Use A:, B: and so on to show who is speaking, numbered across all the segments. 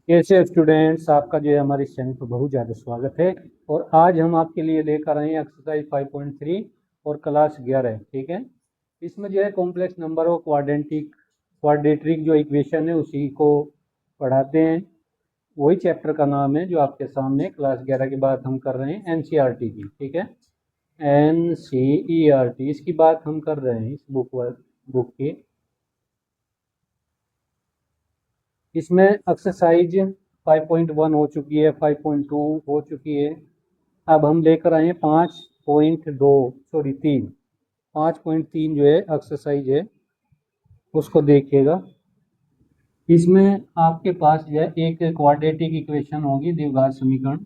A: कैसे स्टूडेंट्स, आपका जो है हमारे इस चैनल पर बहुत ज़्यादा स्वागत है। और आज हम आपके लिए लेकर आए हैं एक्सरसाइज 5.3 और क्लास 11। ठीक है, इसमें जो है कॉम्प्लेक्स नंबर और क्वाड्रेटिक जो इक्वेशन है उसी को पढ़ाते हैं। वही चैप्टर का नाम है जो आपके सामने क्लास 11 की बात हम कर रहे हैं एनसीईआरटी की। ठीक है, एनसीईआरटी इसकी बात हम कर रहे हैं इस बुक की। इसमें एक्सरसाइज 5.1 हो चुकी है, 5.2 हो चुकी है। अब हम लेकर आए हैं 5.2 सॉरी 3 5.3 जो है एक्सरसाइज है उसको देखिएगा। इसमें आपके पास जो है एक क्वाड्रेटिक इक्वेशन होगी, द्विघात समीकरण,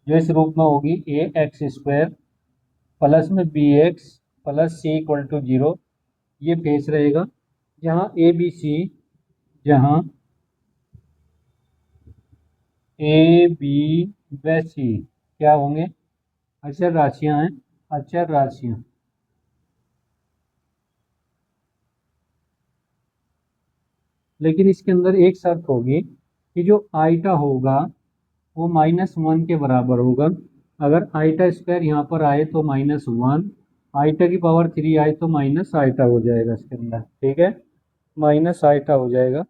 A: जो इस रूप में होगी ए एक्स स्क्वायर प्लस में B X plus C equal to 0। ये फेस रहेगा जहाँ ए बी सी, जहाँ ए बी व सी क्या होंगे, अचर राशियां हैं, अचर राशियां। लेकिन इसके अंदर एक शर्त होगी कि जो आइटा होगा वो -1 के बराबर होगा। अगर आइटा स्क्वायर यहाँ पर आए तो -1, आइटा की पावर 3 आए तो माइनस आइटा हो जाएगा इसके अंदर। ठीक है, माइनस आइटा हो जाएगा।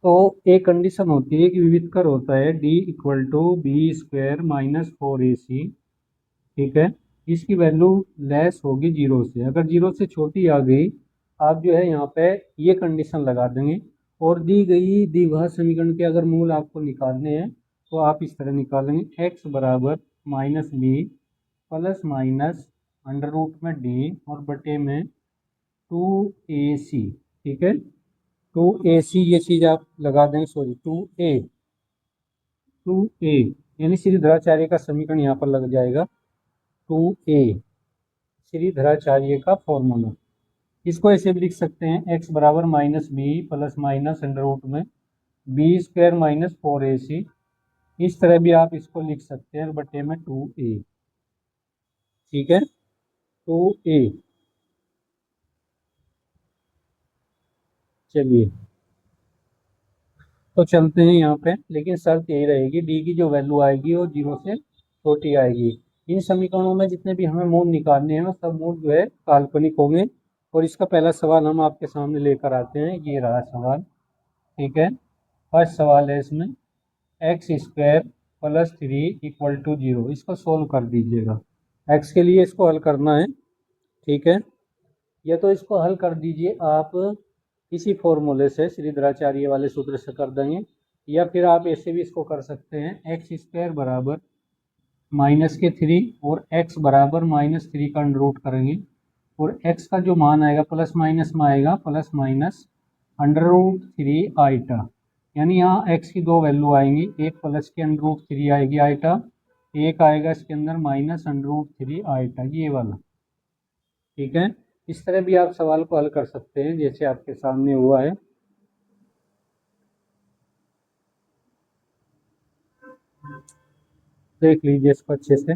A: तो एक कंडीशन होती है कि विविधकर होता है D equal to B square -4ac। ठीक है, इसकी वैल्यू लेस होगी 0 से। अगर 0 से छोटी आ गई, आप जो है यहाँ पे ये कंडीशन लगा देंगे। और दी गई द्विघात समीकरण के अगर मूल आपको निकालने हैं तो आप इस तरह निकालेंगे, x बराबर -b plus minus under root में d और बटे में 2ac। ठीक है, 2ac ये चीज़ आप लगा देंगे, सॉरी 2a यानी श्रीधराचार्य का समीकरण यहाँ पर लग जाएगा 2a, श्रीधराचार्य का फॉर्मूला। इसको ऐसे भी लिख सकते हैं, x बराबर -b plus minus under root में बी स्क्वायर -4ac। इस तरह भी आप इसको लिख सकते हैं बटे में 2a। ठीक है, 2a। चलिए तो चलते हैं यहाँ पे, लेकिन शर्त यही रहेगी डी की जो वैल्यू आएगी वो 0 से छोटी आएगी। इन समीकरणों में जितने भी हमें मूल निकालने हैं वो सब मूल जो है काल्पनिक होंगे। और इसका पहला सवाल हम आपके सामने लेकर आते हैं, ये रहा सवाल। ठीक है, फर्स्ट सवाल है इसमें X square plus 3 equal to 0। इसको सोल्व कर दीजिएगा। एक्स के लिए इसको हल करना है। ठीक है, या तो इसको हल कर दीजिए आप इसी फॉर्मूले से, श्रीधराचार्य वाले सूत्र से कर देंगे, या फिर आप ऐसे भी इसको कर सकते हैं, एक्स स्क्वायर बराबर -3 और x बराबर -3 का अंडर रूट करेंगे। और x का जो मान आएगा प्लस माइनस में आएगा प्लस माइनस √3 आइटा। यानी यहाँ x की दो वैल्यू आएंगी, एक प्लस के √3 आएगी आइटा, एक आएगा इसके अंदर -√3 आइटा, ये वाला। ठीक है, इस तरह भी आप सवाल को हल कर सकते हैं जैसे आपके सामने हुआ है। देख लीजिए इसको अच्छे से।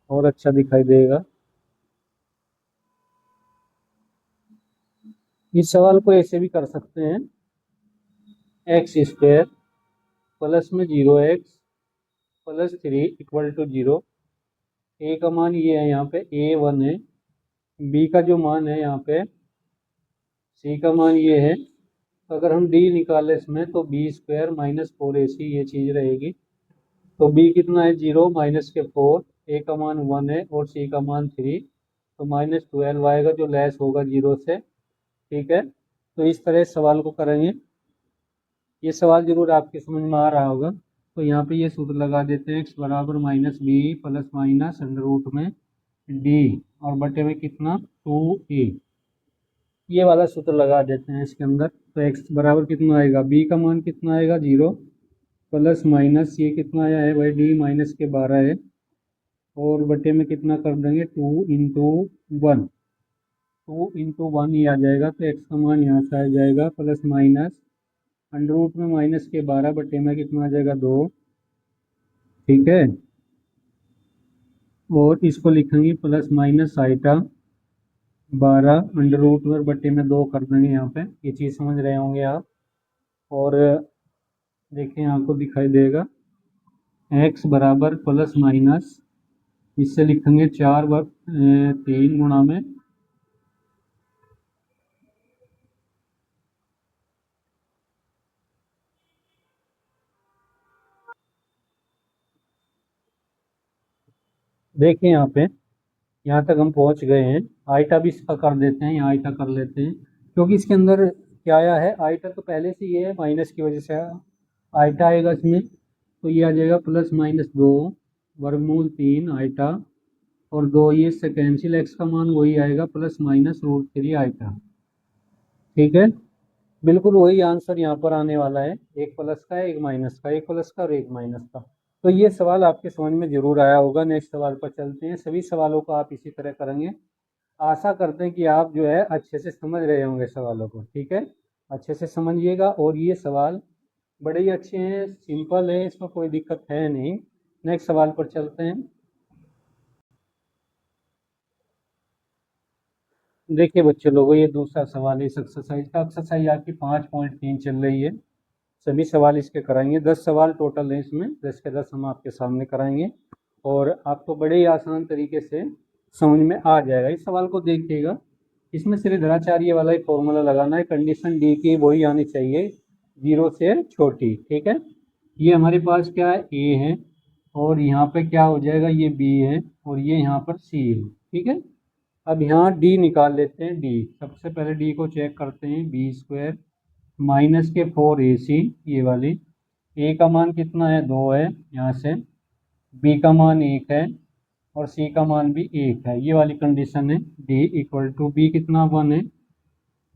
A: और अच्छा दिखाई देगा। इस सवाल को ऐसे भी कर सकते हैं, एक्स स्क्वायर प्लस में 0x प्लस 3 इक्वल टू 0। ए का मान ये है, यहाँ पे a1 है, बी का जो मान है यहाँ पे, सी का मान ये है। तो अगर हम डी निकाले इसमें तो बी स्क्वायर -4ac ये चीज़ रहेगी। तो बी कितना है 0 माइनस के 4, ए का मान 1 है और सी का मान 3, तो -12 आएगा जो लेस होगा 0 से। ठीक है, तो इस तरह सवाल को करेंगे। ये सवाल जरूर आपके समझ में आ रहा होगा। तो यहाँ पे ये सूत्र लगा देते हैं, x बराबर -b plus minus under root में d और बटे में कितना 2a। ये वाला सूत्र लगा देते हैं इसके अंदर। तो x बराबर कितना आएगा, b का मान कितना आएगा 0 प्लस माइनस ये कितना आया है भाई d -12 है, और बटे में कितना कर देंगे 2 × 1। 2 × 1 ही आ जाएगा, तो x का मान यहाँ से आ जाएगा प्लस माइनस अंडर रूट में -12 बटे में कितना आ जाएगा 2। ठीक है, और इसको लिखेंगे plus minus iota 12 under root में बटे में 2 कर देंगे यहाँ पे। ये चीज़ समझ रहे होंगे आप। और देखिए आपको दिखाई देगा x बराबर प्लस माइनस, इससे लिखेंगे 4 वर्ग 3 गुणा में देखिए यहाँ पे, यहाँ तक हम पहुँच गए हैं। आइटा भी इसका कर देते हैं, यहाँ आइटा कर लेते हैं क्योंकि इसके अंदर क्या आया है, आइटा तो पहले से ये है, माइनस की वजह से आइटा आएगा इसमें। तो ये आ जाएगा प्लस माइनस 2 वर्गमूल 3 आइटा और 2 ये इससे कैंसिल, एक्स का मान वही आएगा प्लस माइनस रूट 3 आइटा। ठीक है, बिल्कुल वही आंसर यहाँ पर आने वाला है। एक प्लस का है, एक माइनस का, एक प्लस का और एक माइनस का। तो ये सवाल आपके समझ में जरूर आया होगा। नेक्स्ट सवाल पर चलते हैं। सभी सवालों को आप इसी तरह करेंगे। आशा करते हैं कि आप जो है अच्छे से समझ रहे होंगे सवालों को। ठीक है, अच्छे से समझिएगा। और ये सवाल बड़े ही अच्छे हैं, सिंपल है, इसमें कोई दिक्कत है नहीं। नेक्स्ट सवाल पर चलते हैं। देखिए बच्चे लोगों, ये दूसरा सवाल है इस एक्सरसाइज का। एक्सरसाइज आपकी 5.3 चल रही है। सभी सवाल इसके कराएंगे। 10 सवाल टोटल है इसमें, 10 के 10 हम आपके सामने कराएंगे और आपको बड़े ही आसान तरीके से समझ में आ जाएगा। इस सवाल को देखिएगा, इसमें श्रीधराचार्य वाला ही फॉर्मूला लगाना है। कंडीशन डी की वही आनी चाहिए, 0 से छोटी। ठीक है, ये हमारे पास क्या है, ए है और यहाँ पे क्या हो जाएगा, ये बी है और ये यहाँ पर सी है। ठीक है, अब यहाँ डी निकाल लेते हैं। डी सबसे पहले डी को चेक करते हैं। बी स्क्वायर माइनस के 4ac, ये वाली। ए का मान कितना है, 2 है यहाँ से। बी का मान 1 है और सी का मान भी 1 है। ये वाली कंडीशन है। डी इक्वल टू बी कितना 1 है,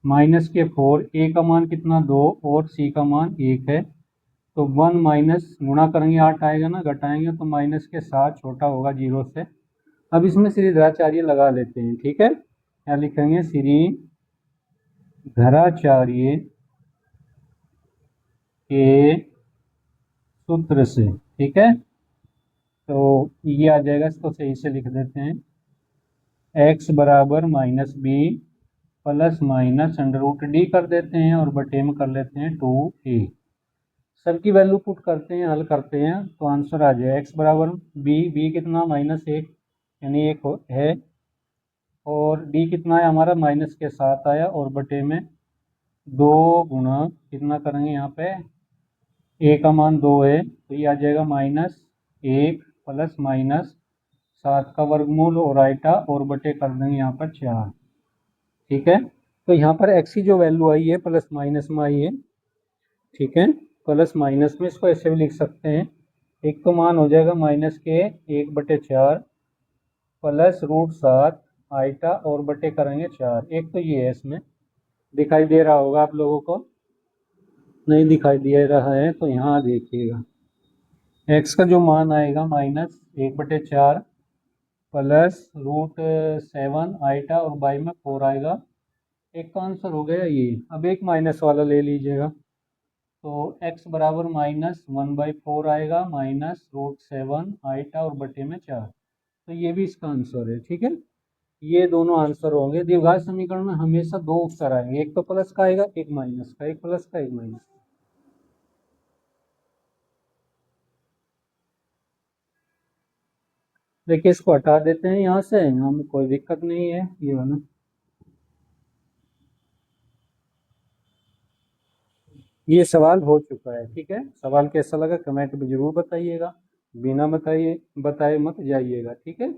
A: माइनस के 4, ए का मान कितना 2 और सी का मान 1 है। तो 1 माइनस गुणा करेंगे 8 आएगा ना, घटाएंगे तो माइनस के 7 छोटा होगा 0 से। अब इसमें श्रीधराचार्य लगा लेते हैं। ठीक है, क्या लिखेंगे, श्रीधराचार्य के सूत्र से। ठीक है, तो ये आ जाएगा, इसको सही से लिख देते हैं। x बराबर minus B plus minus under root D कर देते हैं और बटे में कर लेते हैं 2a। सबकी वैल्यू पुट करते हैं, हल करते हैं तो आंसर आ जाए x बराबर बी कितना -1 यानी 1 है और डी कितना है हमारा -7 आया और बटे में 2 गुणा कितना करेंगे यहाँ पे, ए का मान 2 है तो ये आ जाएगा -1 प्लस -7 का वर्गमूल और आइटा और बटे कर देंगे यहाँ पर 4। ठीक है, तो यहाँ पर एक्स की जो वैल्यू आई है प्लस माइनस में आई है। ठीक है, प्लस माइनस में इसको ऐसे भी लिख सकते हैं। एक तो मान हो जाएगा माइनस के 1/4 प्लस √7 आइटा और बटे करेंगे 4। एक तो ये है, इसमें दिखाई दे रहा होगा आप लोगों को, नहीं दिखाई दे रहा है तो यहाँ देखिएगा। एक्स का जो मान आएगा -1/4 प्लस √7 आइटा और बाई में 4 आएगा। एक का आंसर हो गया ये। अब एक माइनस वाला ले लीजिएगा तो x बराबर -1/4 आएगा -√7 आइटा और बटे में 4। तो ये भी इसका आंसर है। ठीक है, ये दोनों आंसर होंगे। द्विघात समीकरण में हमेशा 2 उत्तर आएंगे, एक तो प्लस का आएगा, एक माइनस का, एक प्लस का एक माइनस। देखिए इसको हटा देते हैं यहाँ से, यहाँ में कोई दिक्कत नहीं है। ये वाला ये सवाल हो चुका है। ठीक है, सवाल कैसा लगा कमेंट में जरूर बताइएगा, बिना बताए मत जाइएगा। ठीक है,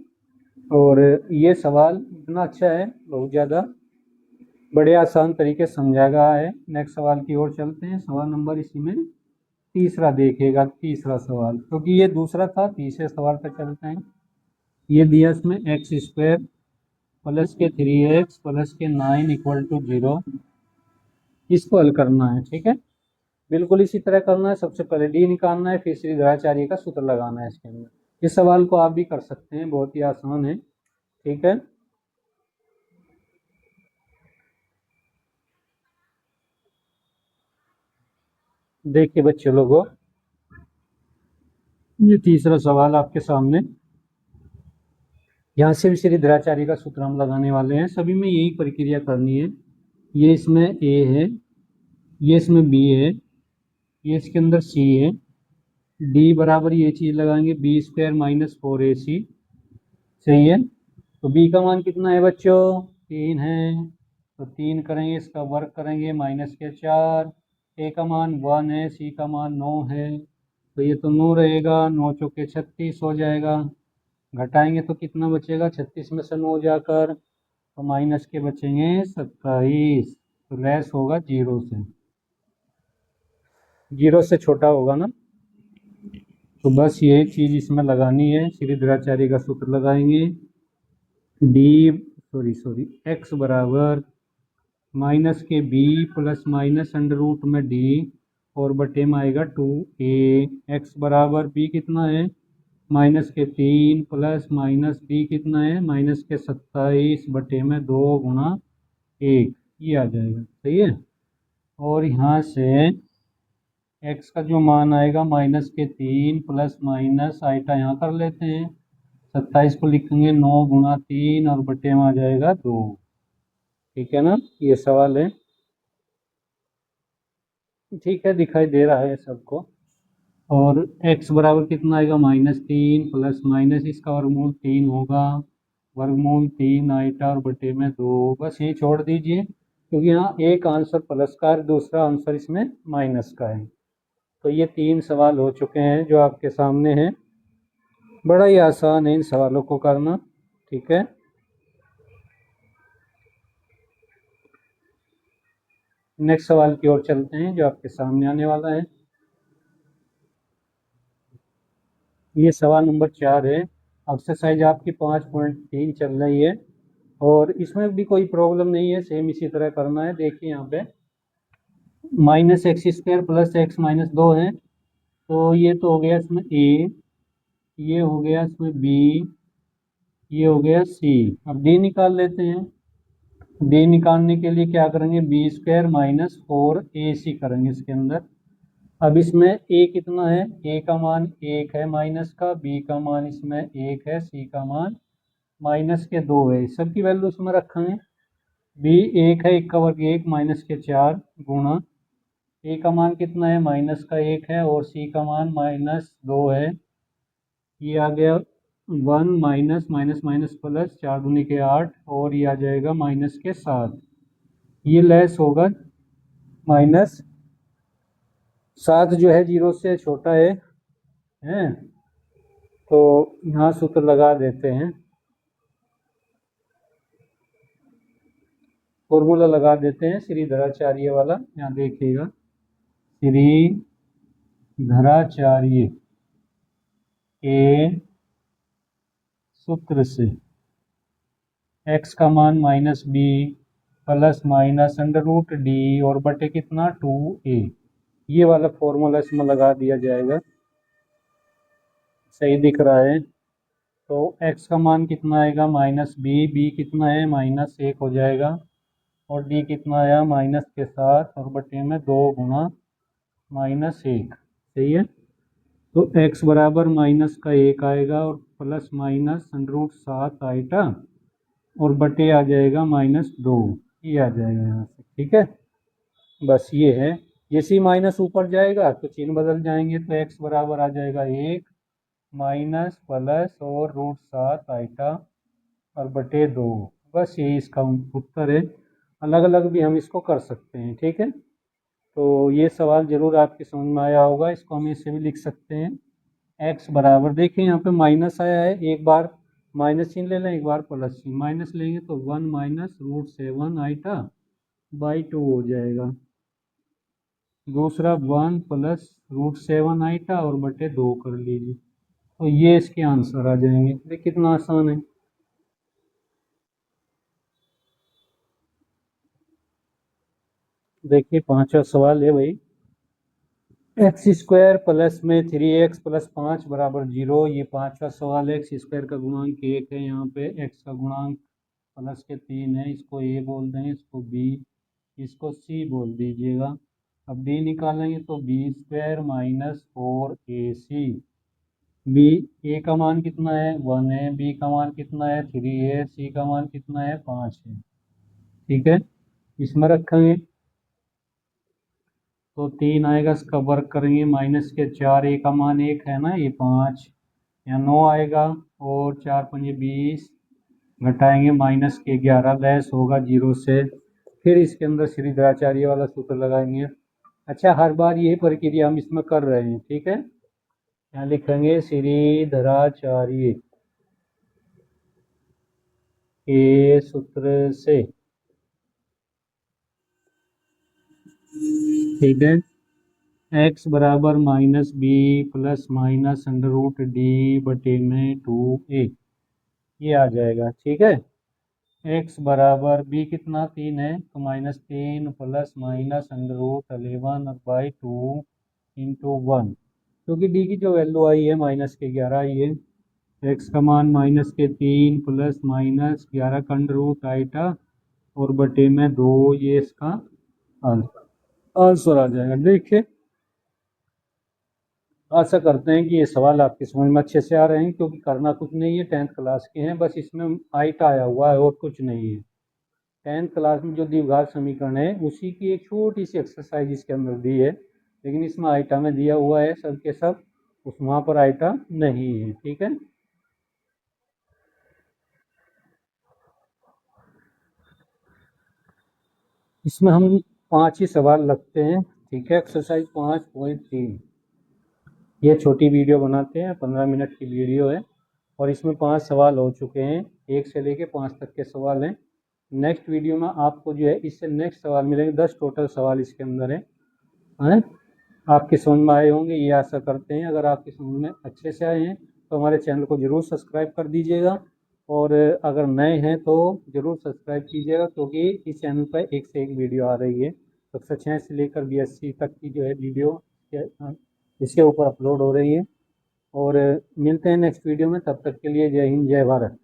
A: और ये सवाल इतना अच्छा है, बहुत ज़्यादा बड़े आसान तरीके से समझा गया है। नेक्स्ट सवाल की ओर चलते हैं। सवाल नंबर इसी में तीसरा देखिएगा, तीसरा सवाल, क्योंकि ये दूसरा था, तीसरे सवाल पर चलते हैं। ये दिया इसमें x² प्लस के 3x प्लस के 9 इक्वल टू 0। इसको हल करना है। ठीक है, बिल्कुल इसी तरह करना है। सबसे पहले डी निकालना है, फिर श्रीधराचार्य का सूत्र लगाना है इसके अंदर। इस सवाल को आप भी कर सकते हैं, बहुत ही आसान है। ठीक है, देखिए बच्चे लोगों, ये तीसरा सवाल आपके सामने। यहाँ से भी श्रीधराचार्य का सूत्र हम लगाने वाले हैं। सभी में यही प्रक्रिया करनी है। ये इसमें ए है, ये इसमें बी है, ये इसके अंदर सी है, डी बराबर ये चीज़ लगाएंगे बी स्क्वायर माइनस 4ac। सही है। तो बी का मान कितना है बच्चों? 3 है। तो 3 करेंगे, इसका वर्ग करेंगे, माइनस के 4। ए का मान 1 है, सी का मान 9 है। तो ये तो 9 रहेगा, 9 चौके 36 हो जाएगा। घटाएंगे तो कितना बचेगा? 36 में से 9 जाकर, तो माइनस के बचेंगे 27। तो लेस होगा 0 से, 0 से छोटा होगा ना। तो बस ये चीज़ इसमें लगानी है। श्रीधराचार्य का सूत्र लगाएंगे, एक्स बराबर माइनस के B plus minus under root में डी और बटे में आएगा 2a। एक्स बराबर बी कितना है? माइनस के 3 प्लस माइनस डी कितना है? माइनस के 27 बटे में 2 गुणा 1, ये आ जाएगा। सही है। और यहाँ से x का जो मान आएगा माइनस के 3 प्लस माइनस आइटा यहाँ कर लेते हैं, 27 को लिखेंगे 9 गुणा 3 और बटे में आ जाएगा 2। ठीक है ना, ये सवाल है। ठीक है, दिखाई दे रहा है सबको। और x बराबर कितना आएगा? -3 प्लस माइनस इसका वर्गमूल 3 होगा, वर्गमूल 3 आइटा और बटे में 2। बस ये छोड़ दीजिए, क्योंकि यहाँ एक आंसर प्लस का है, दूसरा आंसर इसमें माइनस का है। तो ये 3 सवाल हो चुके हैं जो आपके सामने हैं। बड़ा ही आसान है इन सवालों को करना। ठीक है। नेक्स्ट सवाल की ओर चलते हैं जो आपके सामने आने वाला है। ये सवाल नंबर 4 है। एक्सरसाइज आपकी 5.3 चल रही है और इसमें भी कोई प्रॉब्लम नहीं है, सेम इसी तरह करना है। देखिए यहाँ पे -x² प्लस x -2 है। तो ये तो हो गया इसमें a, ये हो गया इसमें b, ये हो गया c। अब d निकाल लेते हैं। d निकालने के लिए क्या करेंगे? b² माइनस 4ac करेंगे इसके अंदर। अब इसमें a कितना है? a का मान 1 है माइनस का, b का मान इसमें 1 है, c का मान माइनस के 2 है। सबकी वैल्यू इसमें रखेंगे। b 1 है, 1 का वर्ग 1 माइनस के 4 गुणा a का मान कितना है? माइनस का 1 है और c का मान -2 है। ये आ गया 1 माइनस माइनस माइनस प्लस, 4 दूनी के 8 और ये आ जाएगा माइनस के 7। ये लेस होगा, -7 जो है 0 से छोटा है। तो यहाँ सूत्र लगा देते हैं, फॉर्मूला लगा देते हैं श्रीधराचार्य वाला। यहाँ देखिएगा, श्रीधराचार्य के सूत्र से x का मान -b plus minus under root D और बटे कितना 2a, ये वाला फॉर्मूला इसमें लगा दिया जाएगा। सही दिख रहा है। तो x का मान कितना आएगा? -b, b कितना है? -1 हो जाएगा और d कितना आया? माइनस के 7 और बटे में 2 गुणा -1। सही है। तो x बराबर माइनस का 1 आएगा और plus minus under root 7 iota और बटे आ जाएगा -2, ये आ जाएगा यहाँ से। ठीक है, बस ये है। जैसे ही माइनस ऊपर जाएगा तो चिन्ह बदल जाएंगे, तो x बराबर आ जाएगा 1 माइनस प्लस और √7 आइटा और बटे 2। बस यही इसका उत्तर है। अलग अलग भी हम इसको कर सकते हैं। ठीक है, तो ये सवाल जरूर आपके समझ में आया होगा। इसको हम ऐसे भी लिख सकते हैं, x बराबर, देखिए यहाँ पे माइनस आया है, एक बार माइनस चिन्ह ले लें, एक बार प्लस चिन्ह। माइनस लेंगे तो 1 माइनस √7 आइटा बाई 2 हो जाएगा। दूसरा 1 प्लस √7 आइटा और बटे 2 कर लीजिए। तो ये इसके आंसर आ जाएंगे। देखिए कितना आसान है। देखिए 5वां सवाल है भाई, x² प्लस में 3x प्लस 5 बराबर 0। ये 5वां सवाल है। x² का गुणांक 1 है, यहाँ पे x का गुणांक प्लस के 3 है, इसको a बोल दें, इसको b, इसको c बोल दीजिएगा। अब d निकालेंगे तो b² माइनस 4ac बी, ए का मान कितना है 1 है, बी का मान कितना है 3 है, सी का मान कितना है 5 है। ठीक है, इसमें रखेंगे तो 3 आएगा, इसका वर्क करेंगे माइनस के 4, ए का मान 1 है ना, ये 5, यहाँ 9 आएगा और 4 पंजे 20, घटाएंगे माइनस के 11, लेस होगा 0 से। फिर इसके अंदर श्रीधराचार्य वाला सूत्र लगाएंगे। अच्छा, हर बार ये प्रक्रिया हम इसमें कर रहे हैं। ठीक है, यहाँ लिखेंगे श्रीधराचार्य के सूत्र से। ठीक है, x बराबर minus B plus minus under root D बटे में 2a, ये आ जाएगा। ठीक है, x बराबर b कितना 3 है तो minus 3 plus minus under root 11/2 into 1, क्योंकि d की जो वैल्यू आई है माइनस के 11 आई है। x का मान माइनस के 3 प्लस माइनस 11 का अंडर रूट आएगा और बटे में 2, ये इसका आंसर आ जाएगा। देखिए, आशा करते हैं कि ये सवाल आपकी समझ में अच्छे से आ रहे हैं, क्योंकि करना कुछ नहीं है, 10th क्लास के हैं, बस इसमें आइटा आया हुआ है और कुछ नहीं है। 10th क्लास में जो द्विघात समीकरण है उसी की एक छोटी सी एक्सरसाइज इसके अंदर दी है, लेकिन इसमें आइटा में दिया हुआ है सब के सब, उस वहाँ पर आइटा नहीं है। ठीक है, इसमें हम 5 ही सवाल रखते हैं। ठीक है, एक्सरसाइज 5.3, ये छोटी वीडियो बनाते हैं, 15 मिनट की वीडियो है और इसमें 5 सवाल हो चुके हैं, 1 से लेके 5 तक के सवाल हैं। नेक्स्ट वीडियो में आपको जो है इससे नेक्स्ट सवाल मिलेंगे, 10 टोटल सवाल इसके अंदर हैं। आपकी समझ में आए होंगे, ये आशा करते हैं। अगर आपकी समझ में अच्छे से आए हैं तो हमारे चैनल को ज़रूर सब्सक्राइब कर दीजिएगा, और अगर नए हैं तो ज़रूर सब्सक्राइब कीजिएगा, क्योंकि इस चैनल पर एक से एक वीडियो आ रही है। कक्षा 6 से लेकर BSc तक की जो है वीडियो इसके ऊपर अपलोड हो रही है। और मिलते हैं नेक्स्ट वीडियो में, तब तक के लिए जय हिंद जय भारत।